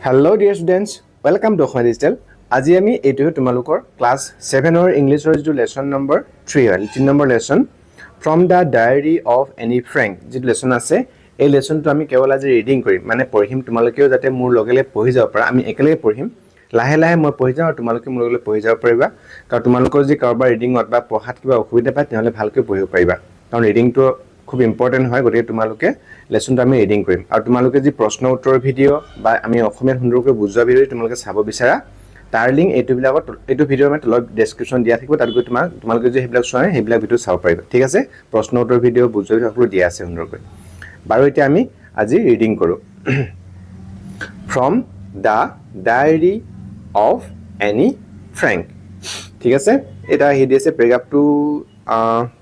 Hello dear students, welcome to Asomiya Digital. আজি আমি এইটো তোমালোকৰ ক্লাস 7 অৰ ইংলিছৰ যে লেসন নম্বৰ 3 হয় 3 number lesson from the diary of Annie Frank যে লেসন আছে এই লেসনটো আমি কেৱল আজি ৰিডিং কৰিম মানে পঢ়িম তোমালোকেও যাতে মোৰ লগেলে পঢ়ি যাব পাৰা আমি একেলগে পঢ়িম লাহে লাহে মই পঢ়ি যাম আৰু তোমালোকে মোৰ লগেলে পঢ়ি যাব পাৰিবা কাৰণ তোমালোকৰ যে কাৰোবাৰ ৰিডিংত বা পঢ়াত কিবা অসুবিধা পায় তেহলে ভালকৈ পঢ়িব পাৰিবা কাৰণ ৰিডিংটো খুব ইম্পৰ্টেন্ট হয় গতিকে তোমালোকে লেসনটো আমি ৰিডিং কৰিম আৰু তোমালোকে যি প্ৰশ্ন উত্তৰ ভিডিও বা আমি অসমীয়া সুন্দৰকৈ বুজোৱা ভিডিও তোমালোকে চাব বিচাৰা তাৰ লিংক এইটো ভিডিওৰ মানে তলত ডেসক্ৰিপচন দিয়া থাকিব তাত গৈ তোমালোকে যে হেবিলাক চোৱা হেবিলাক ভিডিও চাব পাৰিবা ঠিক আছে প্ৰশ্ন উত্তৰ ভিডিও বুজোৱা সকলো দিয়া আছে সুন্দৰকৈ বাৰু এতিয়া আমি আজি ৰিডিং কৰো from the diary of Annie Frank ঠিক আছে এটা হি দিছে প্যাৰাগ্ৰাফটো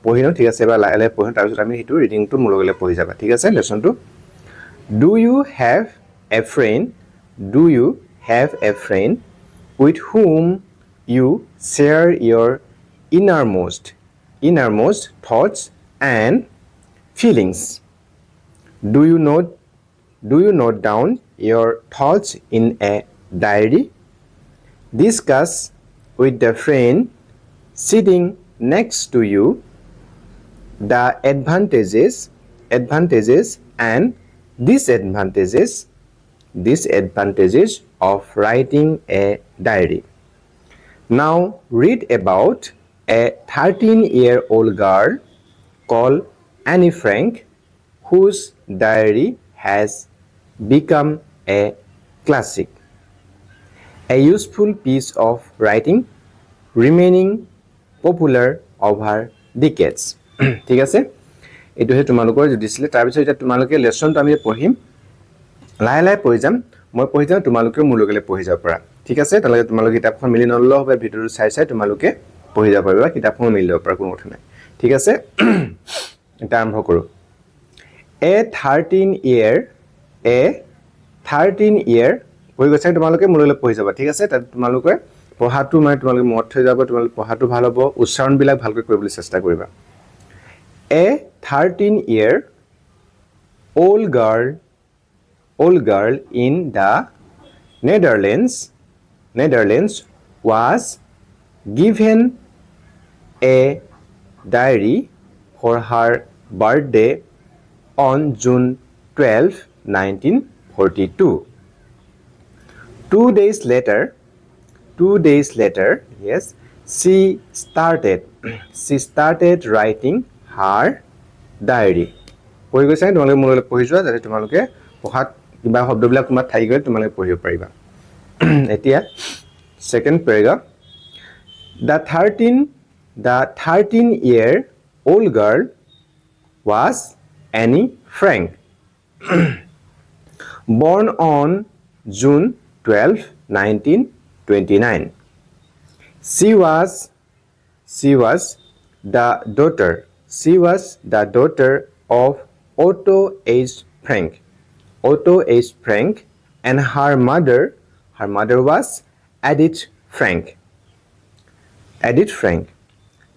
পঢ়ি লওঁ ঠিক আছে বা লাহে লাহে পঢ়িম তাৰপিছত আমি হেতু ৰিডিংটো মোৰ লগেলে পঢ়ি যাবা ঠিক আছে লেসনটো Do you have a friend? Do you have a friend with whom you share your innermost thoughts and feelings? Do you note down your thoughts in a diary? Discuss with the friend sitting next to you the advantages and disadvantages of writing a diary. Now read about a 13-year-old girl called Annie Frank whose diary has become a classic, a useful piece of writing remaining popular over decades. ঠিক আছে এটো হে তোমালোকৰ যে দিছিলে তাৰ পিছত এটা তোমালোকে লেসনটো আমি পঢ়িম লাহে লাহে পঢ়ি যাম মই পঢ়ি যাম তোমালোকে মোৰ লগেলে পঢ়ি যাব পাৰা ঠিক আছে তালে তোমালোকে কিতাপখন মিলি নললো হবে ভিডিওটো চাই তোমালোকে পঢ়ি যাব পাৰিবা কিতাপখন মিলি ল'ব পাৰা কোনো কথা নাই ঠিক আছে এটা আৰম্ভ কৰো a 13 year পঢ়ি গৈছে তোমালোকে মোৰ লগেলে পঢ়ি যাবা ঠিক আছে তাত তোমালোকে পঢ়াটো মানে তোমালোকে মত থৈ যাব তোমালোকে পঢ়াটো ভাল হ'ব উচ্চাৰণ বিলাক ভালকৈ কৰিবলৈ চেষ্টা কৰিবা A 13-year-old girl in the Netherlands was given a diary for her birthday on June 12, 1942. 2 days later, yes, she started writing her diary. পঢ়ি গৈছে তোমালোকে মোলৈ পঢ়ি যোৱা যাতে তোমালোকে পঢ়াত কিবা শব্দবিলাক তোমাৰ ঠাই গৈ তোমালোকে পঢ়িব পাৰিবা এতিয়া second প্যাৰাগ্ৰাফ the 13-year-old girl was Annie Frank born on June 12, 1929. She was the daughter of Otto H. Frank and her mother was Edith Frank.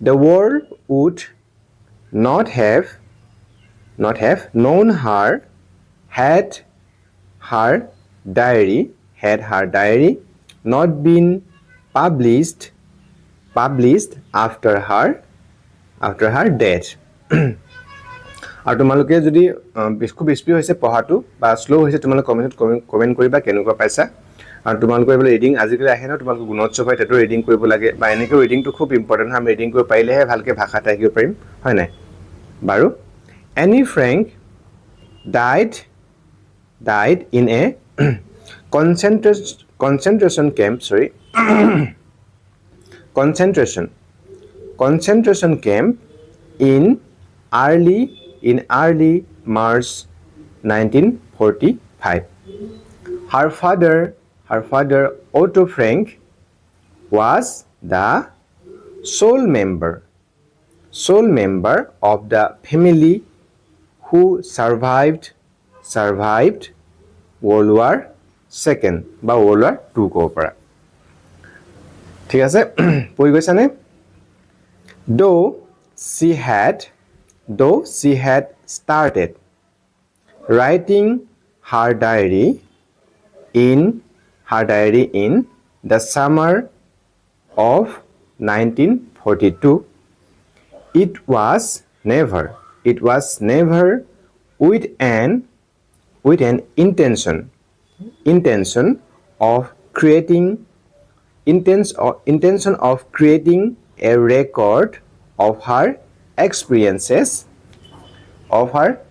The world would not have known her had her diary not been published after her death. আৰু তোমালোকে যদি খুব speed হৈছে পঢ়াটো বা slow হৈছে তোমালোকে comment কৰিবা কেনেকুৱা পাইছা আৰু তোমালোকে এবাৰ ৰিডিং আজিকালি আহে ন তোমালোকে গুণোৎসৱ হয় তেটো ৰিডিং কৰিব লাগে বা এনেকৈ ৰিডিংটো খুব ইম্পৰ্টেন্ট হয় আমি ৰিডিং কৰিব পাৰিলেহে ভালকৈ ভাষা শিকিব পাৰিম হয় নাই বাৰু Annie Frank died in a concentration camp in early March 1945. Her father Otto Frank was the sole member of the family who survived World War II বা World War II ক'ব পাৰা ঠিক আছে পঢ়ি গৈছানে though she had started writing her diary in her diary in the summer of 1942. It was never with an intention of creating intention of creating a record of her experiences of her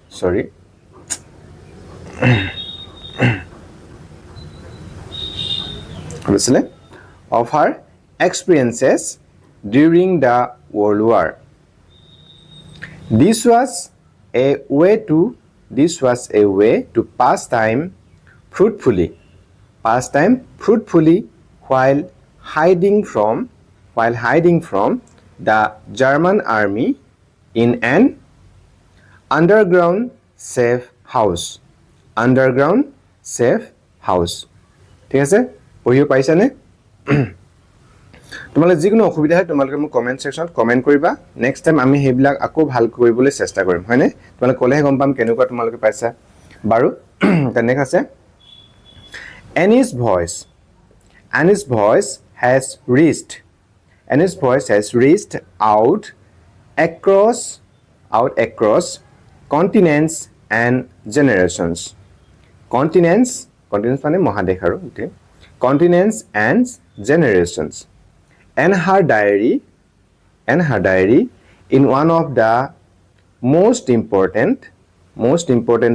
of her experiences during the World War. This was a way to pass time fruitfully while hiding from the German army in an underground safe house. ঠিক আছে পঢ়িব পাইছানে তোমালোকে যিকোনো অসুবিধা হয় তোমালোকে মোক কমেন্ট সেকশনত কমেন্ট কৰিবা নেক্সট টাইম আমি হেবিলাক আকৌ ভাল কৰিবলৈ চেষ্টা কৰিম হয়নে তোমালোকে কলেহে গম পাম কেনেকুৱা তোমালোকে পাইছা বাৰু নেক্সট আছে Annie's voice has reached out across continents and generations. Continents মানে মহাদেশ আৰু continents and generations. And her diary in one of the most important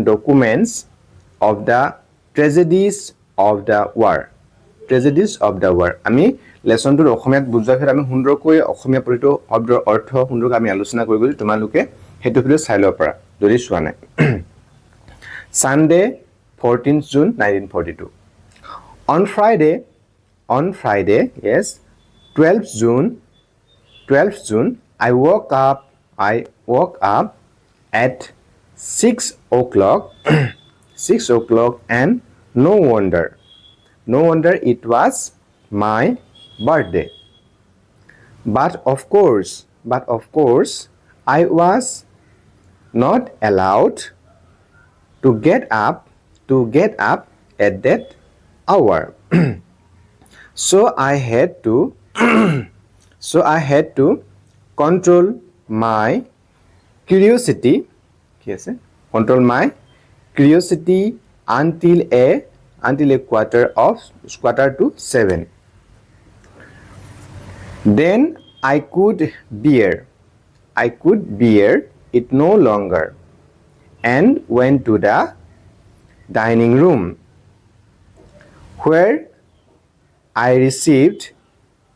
documents of the tragedies of the war. আমি লেসনটোৰ অসমীয়াত বুজোৱাৰ ফেৰ আমি সুন্দৰকৈ অসমীয়া প্ৰতিটো শব্দৰ অৰ্থ সুন্দৰকৈ আমি আলোচনা কৰি গলি তোমালোকে হেতু ভিডিও চাই লব পাৰা যদি চোৱা নাই Sunday 14th June 1942 on Friday yes 12th June I woke up at 6 o'clock and no wonder it was my birthday but of course I was not allowed to get up at that hour so I had to control my curiosity until a quarter to 7 then I could bear it no longer and went to the dining room where I received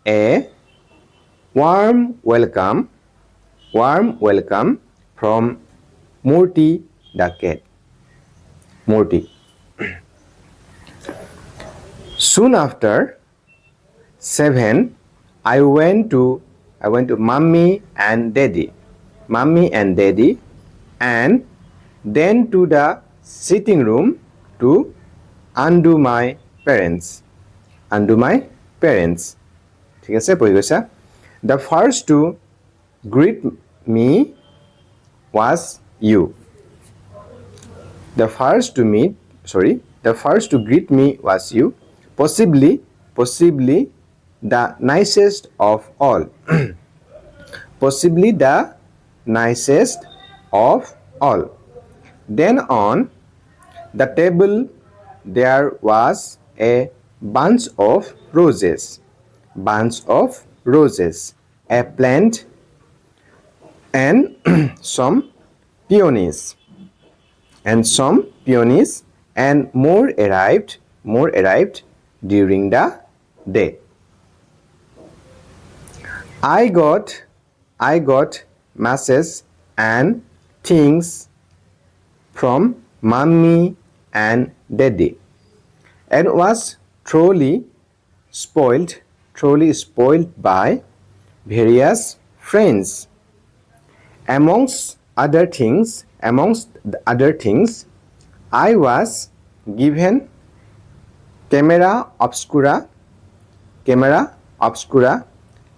a warm welcome from Murti the cat. Soon after 7 I went to mommy and daddy and then to the sitting room to undo my parents ঠিক আছে পঢ়ি গৈছা the first to greet me was you the first to greet me was you possibly the nicest of all then on the table there was a bunch of roses a plant and some peonies and more arrived during the day I got masses and things from mommy and daddy and was truly spoiled by various friends amongst other things I was given camera obscura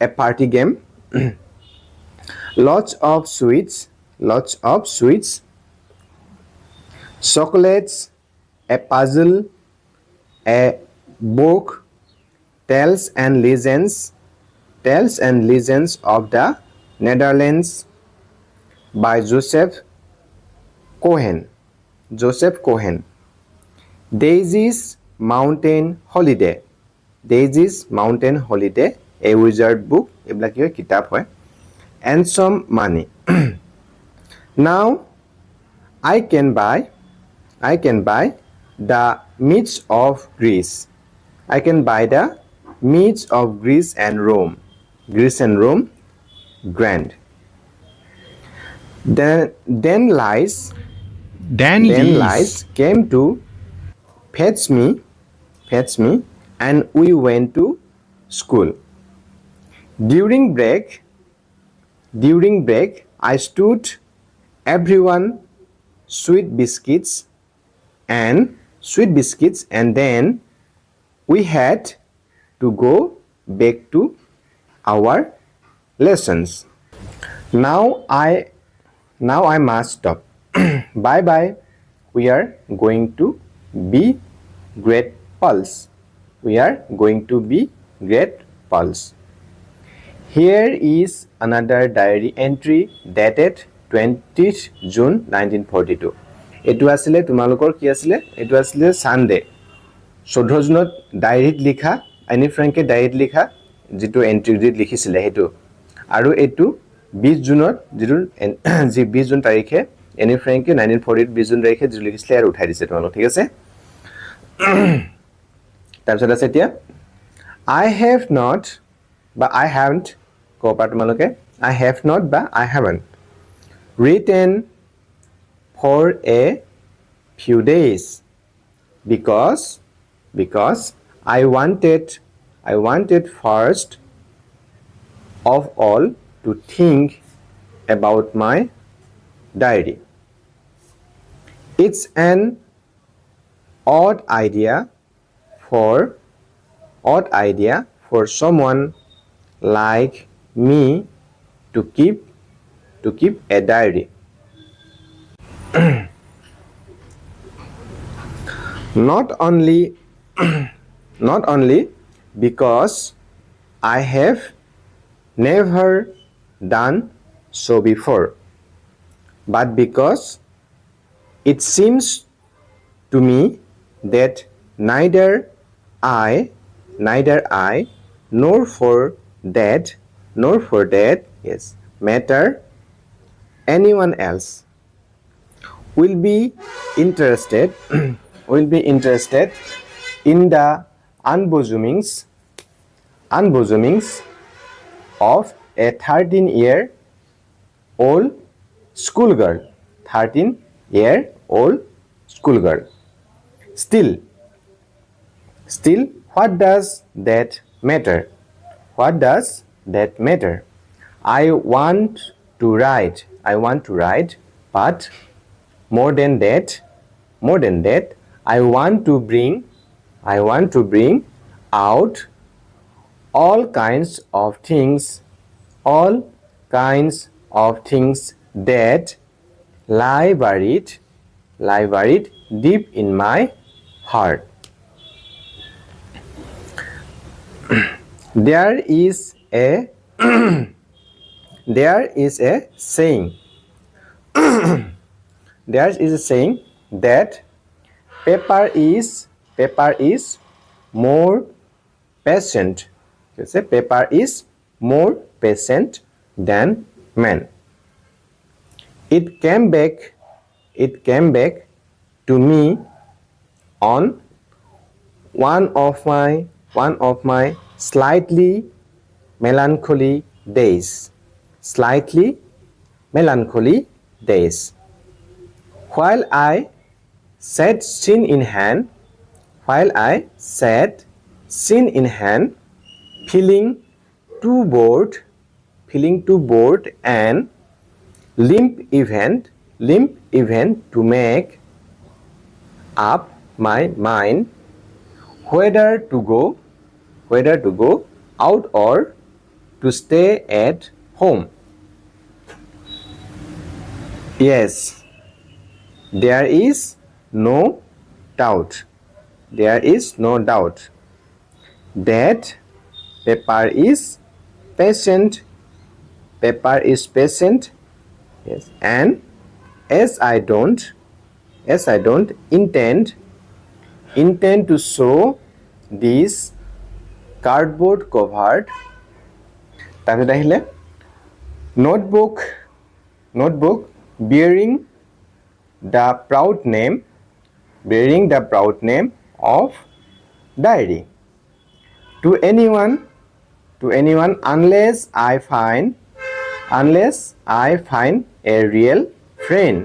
a party game lots of sweets chocolates a puzzle a book Tales and Legends of the Netherlands by Joseph Cohen. Daisy's Mountain Holiday. A wizard book. এইবিলাক কিতাপ হয়. And some money. Now I can buy the meats of Greece. I can buy the meats of Greece and Rome. Grand. Then lies came to fetch me, and we went to school. During break, I stood everyone sweet biscuits, and then we had to go back to our lessons. Now I must stop. Bye bye. We are going to be great pals. Here is another diary entry dated 20th June 1942. এইটো আছিলে তোমালোকৰ কি আছিলে? এইটো আছিলে Sunday 14 জুনত ডায়েৰীত লিখা any ফ্ৰেংকে ডায়েৰীত লিখা যেটো এন্ট্ৰি লিখিছিলে হেতু আৰু এইটো 20 জুনত যেটো 20 জুন তাৰিখে এনি ফ্ৰেংকে 1940 20 জুন তাৰিখে যেটো লিখিছিলে আৰু উঠাই দিছে তোমালোক ঠিক আছে তাৰপিছত আছে এতিয়া I have not but I haven't Copa তোমালোকে I have not but I haven't written for a few days because I wanted first of all to think about my diary. It's an odd idea for someone like me to keep a diary. Not only because I have never done so before, but because it seems to me that neither I nor for that matter anyone else will be interested in the unbosomings of a 13-year-old schoolgirl. Still, what does that matter? I want to write, but more than that, I want to bring out all kinds of things that lie buried deep in my heart. There is a saying that paper is more patient. Paper is more patient than man. It came back to me on one of my slightly melancholy days. While I sat chin in hand, feeling too bored and limp even to make up my mind whether to go out or to stay at home. Yes, there is no doubt that Pepper is patient. Pepper is patient. Yes. And as I don't intend to sew this cardboard covered তাৰপিছত আহিলে notebook bearing the proud name of diary to anyone unless I find a real friend,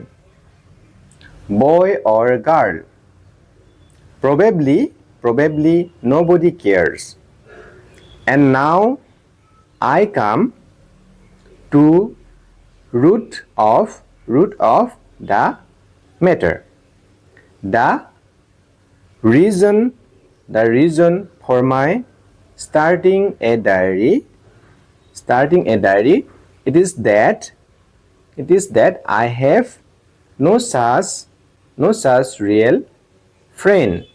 boy or girl. Probably nobody cares. And now I come to root of the matter. The reason for my starting a diary, it is that I have no such real friend.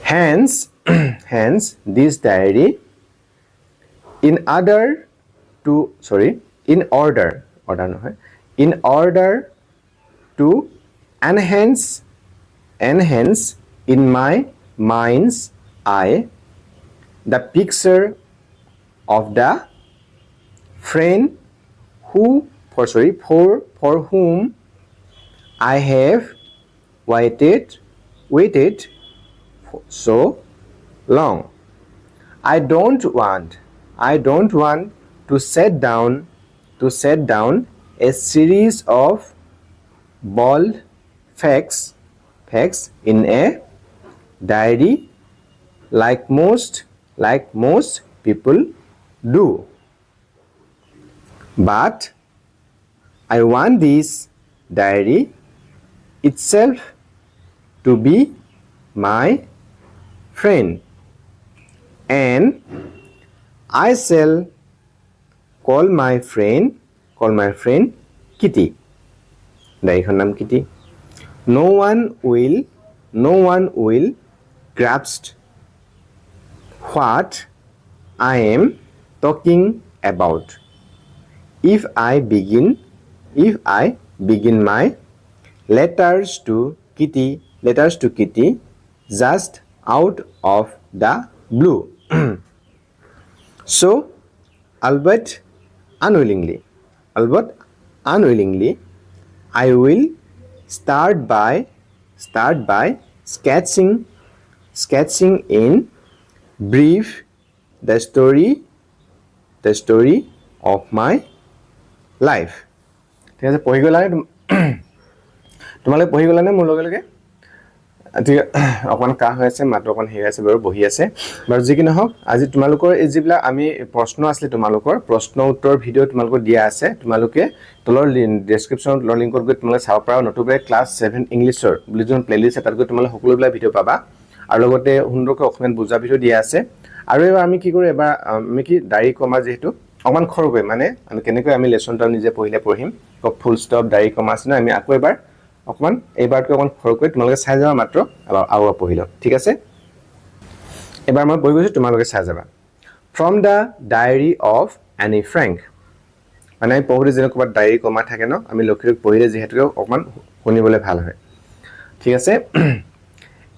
Hence this diary, in order to enhance in my mind's eye the picture of the friend for whom I have waited so long. I don't want to set down a series of bold facts in a diary like most people do. But I want this diary itself to be my friend, and I shall call my friend Kitty. ডায়েৰীখনৰ নাম Kitty. No one will grasp what I am talking about if I begin my letters to Kitty just out of the blue. So, albeit unwillingly, I will start by sketching in brief the story of my life. ঠিক আছে, পঢ়ি গ'লা নে তোমালোকে? পঢ়ি গ'লা নে মোৰ লগে? ঠিক অকণমান কাহ হৈ আছে, মাতো অকণমান হেৰি আছে বাৰু, বহি আছে বাৰু। যি কি নহওক, আজি তোমালোকৰ এই যিবিলাক আমি প্ৰশ্ন আছিলে, তোমালোকৰ প্ৰশ্ন উত্তৰ ভিডিঅ' তোমালোকৰ দিয়া আছে। তোমালোকে তলৰ ডেছক্ৰিপশ্যনত তলৰ লিংকত গৈ তোমালোকে চাব পাৰা। নতুনকৈ ক্লাছ 7 ইংলিছৰ বুলি যোন প্লেলিষ্ট আছে, তাত গৈ তোমালোকে সকলোবিলাক ভিডিঅ' পাবা, আৰু লগতে সুন্দৰকৈ অসমীয়াত বুজা ভিডিঅ' দিয়া আছে। আৰু এবাৰ আমি কি কৰোঁ, এবাৰ আমি ডায়েৰী কমা, যিহেতু অকণমান খৰকৈ মানে আমি কেনেকৈ আমি লেচনটো নিজে পঢ়িম, ফুল ষ্টপ ডায়েৰী কমা আছে ন, আমি আকৌ এবাৰ অকণমান এইবাৰতকৈ অকণমান খৰকৈ তোমালোকে চাই যাবা, মাত্ৰ আৰু পঢ়ি লওঁ। ঠিক আছে, এবাৰ মই পঢ়ি গৈছোঁ, তোমালোকে চাই যাবা। From the diary of any Frank, মানে আমি পঢ়োঁতে যেনে ক'ৰবাত ডায়েৰী কমা থাকে ন, আমি লক্ষ্য পঢ়িলে যিহেতুকে অকণমান শুনিবলৈ ভাল হয়। ঠিক আছে।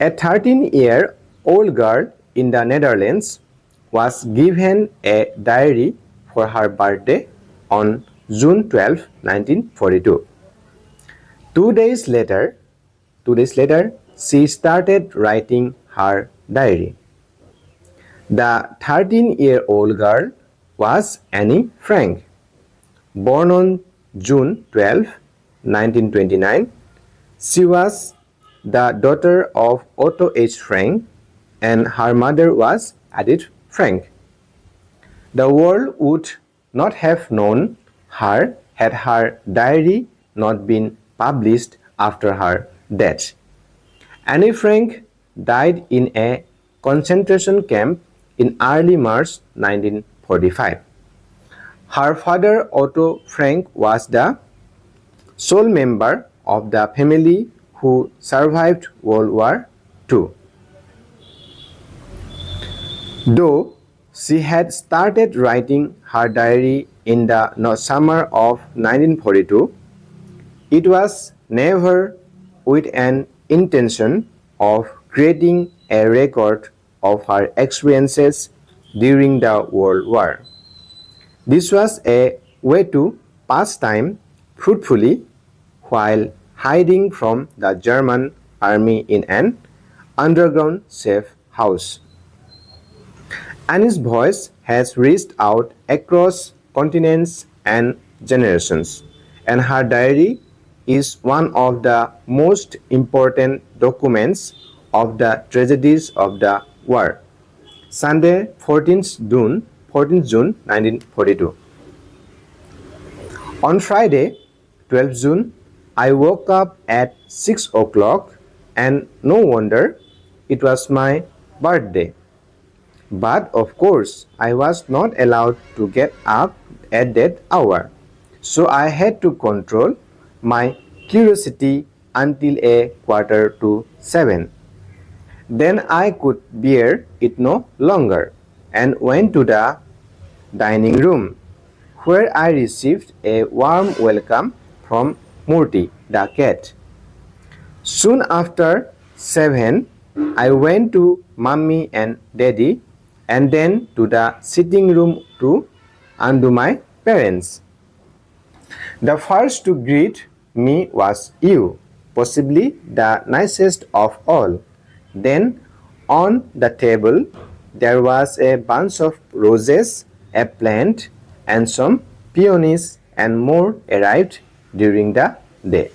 A 13-year-old girl in the Netherlands was given a diary for her birthday on June 12, 1942. 2 days later, she started writing her diary. The 13-year-old girl was Annie Frank, born on June 12, 1929. She was the daughter of Otto H. Frank, and her mother was Edith Frank. The world would not have known her had her diary not been published after her death. Annie Frank died in a concentration camp in early March 1945. Her father, Otto Frank, was the sole member of the family who survived World War II. Though she had started writing her diary in the summer of 1942, it was never with an intention of creating a record of her experiences during the World War. This was a way to pass time fruitfully while hiding from the German army in an underground safe house. Annie's voice has reached out across continents and generations, and her diary is one of the most important documents of the tragedies of the war. Sunday, 14th June 1942. On Friday, 12th June, I woke up at 6 o'clock, and no wonder, it was my birthday. But of course, I was not allowed to get up at that hour, so I had to control my curiosity until a quarter to 7. Then I could bear it no longer and went to the dining room, where I received a warm welcome from Murti, the cat. Soon after 7, I went to Mummy and Daddy, and then to the sitting room to undo my parents. The first to greet me was you, possibly the nicest of all. Then on the table there was a bunch of roses, a plant, and some peonies, and more arrived during the day.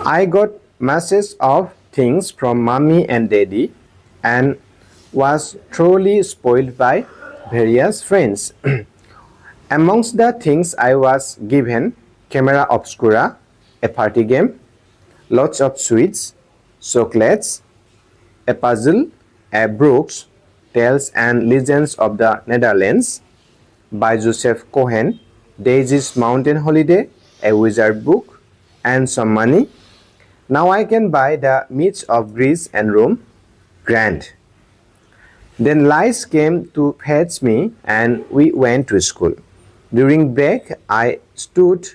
I got masses of things from Mommy and Daddy and was thoroughly spoiled by various friends. Amongst the things I was given: camera obscura, a party game, lots of sweets, chocolates, a puzzle, a Brooks, Tales and Legends of the Netherlands by Joseph Cohen, Daisy's Mountain Holiday, a wizard book, and some money. Now I can buy the myths of Greece and Rome. Grand. Then Lice came to fetch me and we went to school. During break, I stood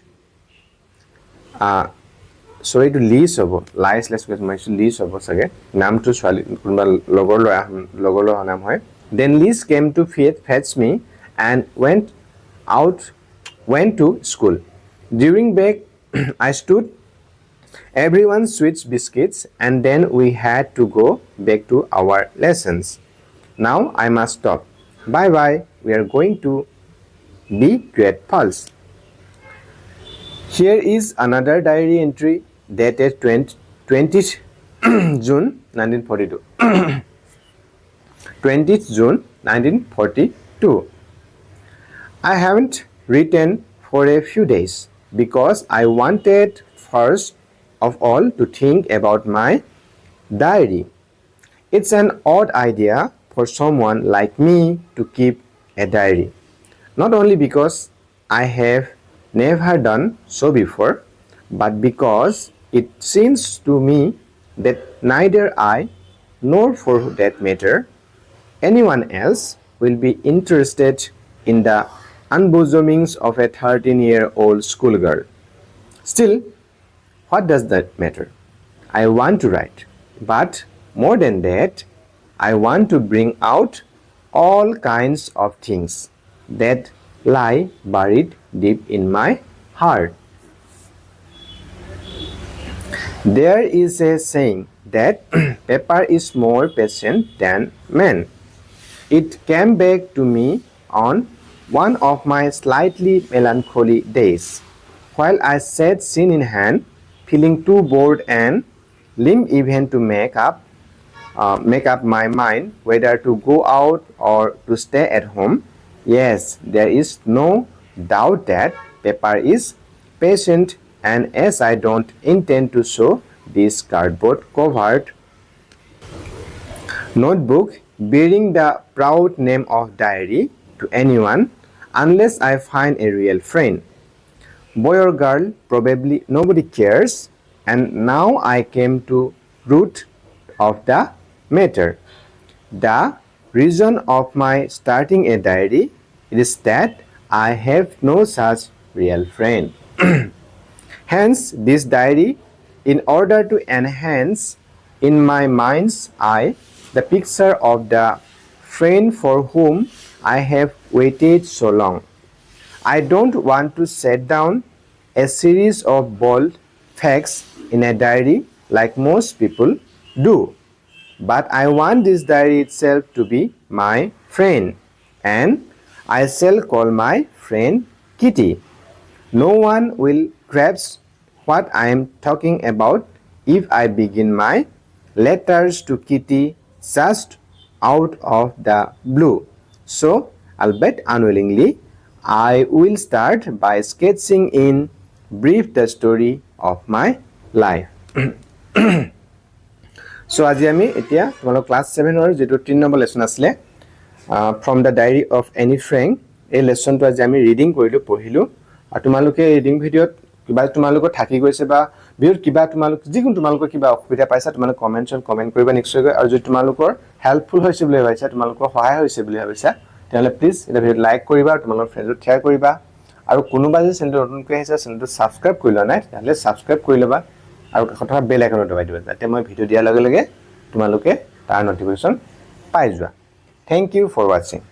sorry to Liz হ'ব Lice let's get my Liz হ'ব চাগে নামটো ছোৱালী কোনবা লগৰ নাম হয়. Then Liz came to fetch me and went to school. During break, I stood everyone sweets biscuits, and then we had to go back to our lessons. Now I must stop. Bye bye. We are going to be great pals. Here is another diary entry dated 20th June 1942. 20th June 1942. I haven't written for a few days because I wanted first of all to think about my diary. It's an odd idea for someone like me to keep a diary. Not only because I have never done so before, but because it seems to me that neither I, nor for that matter, anyone else will be interested in the unbosomings of a 13-year-old schoolgirl. Still, what does that matter? I want to write, but more than that, I want to bring out all kinds of things that lie buried deep in my heart. There is a saying that paper is more patient than man. It came back to me on one of my slightly melancholy days, while I sat scene in hand, feeling too bored and limp even to make up my mind whether to go out or to stay at home. Yes, there is no doubt that paper is patient, and as I don't intend to show this cardboard covered notebook bearing the proud name of diary to anyone unless I find a real friend. Boy or girl, probably nobody cares, and now I came to root of the matter. The reason of my starting a diary is that I have no such real friend. Hence, this diary, in order to enhance in my mind's eye the picture of the friend for whom I have waited so long. I don't want to set down a series of bold facts in a diary like most people do, but I want this diary itself to be my friend, and I shall call my friend Kitty. No one will grasp what I am talking about if I begin my letters to Kitty just out of the blue. So, albeit unwillingly, I will start by sketching in brief the story of my life. So, আজি আমি এতিয়া তোমালোক class 7 যেটো 3 number lesson আছিল from the diary of Annie Frank এই লেসনটো আজি আমি reading কৰিলো পঢ়িলো আৰু তোমালোকে ৰিডিং ভিডিওত কিবা তোমালোকৰ থাকি গৈছে বা ভিডিওত কিবা তোমালোক যিকোনো তোমালোকৰ কিবা অসুবিধা পাইছা তোমালোক কমেন্ট কৰিবা নিশ্চয়কৈ আৰু যদি তোমালোকৰ হেল্পফুল হৈছে বুলি ভাবিছা তোমালোকৰ সহায় হৈছে বুলি ভাবিছা তেতিয়াহলে প্লিজ এটা ভিডিও লাইক কৰিবা তোমালোকৰ ফ্ৰেণ্ডত শ্বেয়াৰ কৰিবা আৰু কোনোবা যে চেনেলটো নতুনকৈ আহিছে চেনেলটো সাবস্ক্ৰাইব কৰি লোৱা নাই তেতিয়াহলে সাবস্ক্ৰাইব কৰি ল'বা আৰু কথা বেল আইকনটো দবাই দিবা যাতে মই ভিডিও দিয়াৰ লগে লগে তোমালোকে তাৰ নটিফিকেশন পাই যোৱা। Thank you for watching.